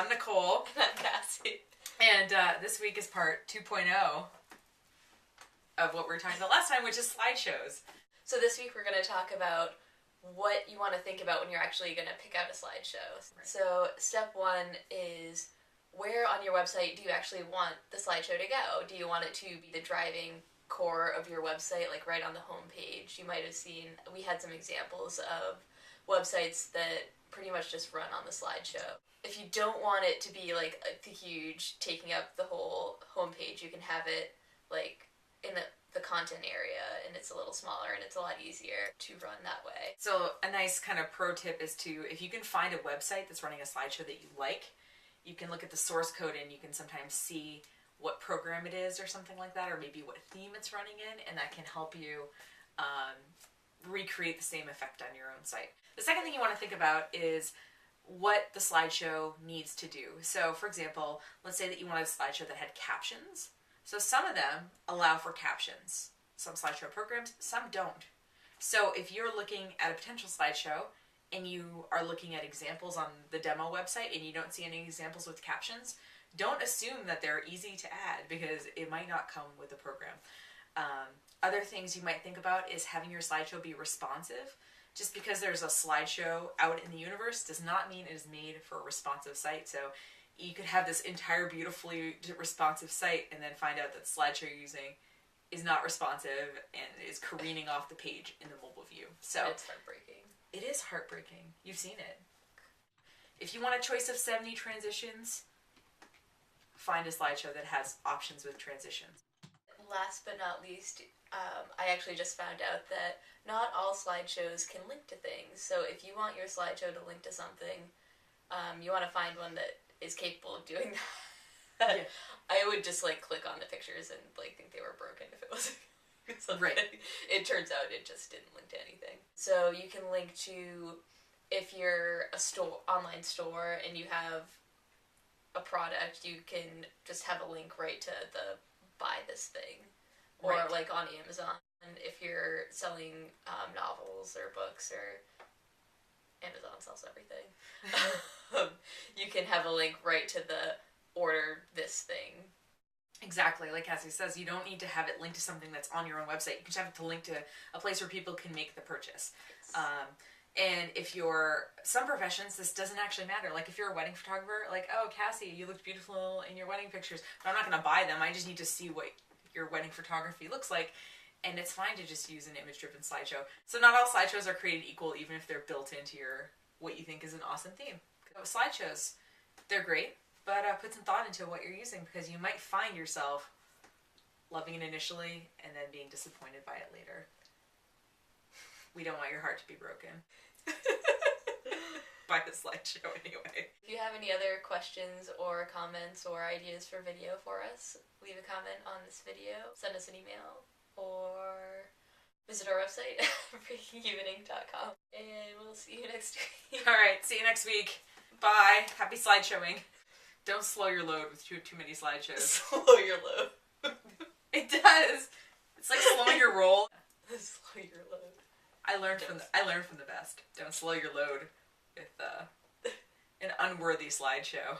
I'm Nicole. And I'm Cassie. And this week is part 2.0 of what we were talking about last time, which is slideshows. So this week we're going to talk about what you want to think about when you're actually going to pick out a slideshow. Right. So step one is, where on your website do you actually want the slideshow to go? Do you want it to be the driving core of your website, like right on the home page? You might have seen, we had some examples of websites that pretty much just run on the slideshow. If you don't want it to be like the huge, taking up the whole homepage, you can have it like in the content area, and it's a little smaller and it's a lot easier to run that way. So a nice kind of pro tip is to, if you can find a website that's running a slideshow that you like, you can look at the source code and you can sometimes see what program it is or something like that, or maybe what theme it's running in, and that can help you recreate the same effect on your own site. The second thing you want to think about is what the slideshow needs to do. So for example, let's say that you wanted a slideshow that had captions. So some of them allow for captions. Some slideshow programs, some don't. So if you're looking at a potential slideshow and you are looking at examples on the demo website and you don't see any examples with captions, don't assume that they're easy to add, because it might not come with the program. Other things you might think about is having your slideshow be responsive. Just because there's a slideshow out in the universe does not mean it is made for a responsive site. So you could have this entire beautifully responsive site and then find out that the slideshow you're using is not responsive and is careening off the page in the mobile view. So it's heartbreaking. It is heartbreaking. You've seen it. If you want a choice of 70 transitions, find a slideshow that has options with transitions. Last but not least, I actually just found out that not all slideshows can link to things. So if you want your slideshow to link to something, you want to find one that is capable of doing that. Yeah. I would just like click on the pictures and like think they were broken if it was something. Right. It turns out it just didn't link to anything. So you can link to, if you're a online store and you have a product, you can just have a link right to the buy this thing, or right, like on Amazon. And if you're selling novels or books, or Amazon sells everything, you can have a link right to the order this thing. Exactly, like Cassie says, you don't need to have it linked to something that's on your own website. You can just have it to link to a place where people can make the purchase. Yes. And if you're, some professions, this doesn't actually matter. Like if you're a wedding photographer, like, oh, Cassie, you looked beautiful in your wedding pictures, but I'm not going to buy them. I just need to see what your wedding photography looks like. And it's fine to just use an image-driven slideshow. So not all slideshows are created equal, even if they're built into what you think is an awesome theme. Slideshows, they're great, but put some thought into what you're using, because you might find yourself loving it initially and then being disappointed by it later. We don't want your heart to be broken by the slideshow anyway. If you have any other questions or comments or ideas for video for us, leave a comment on this video, send us an email, or visit our website, breakingevening.com. And we'll see you next week. Alright, see you next week. Bye. Happy slideshowing. Don't slow your load with too many slideshows. Slow your load. It does. It's like slowing your roll. Slow your load. I learned from the best. Don't slow your load with an unworthy slideshow.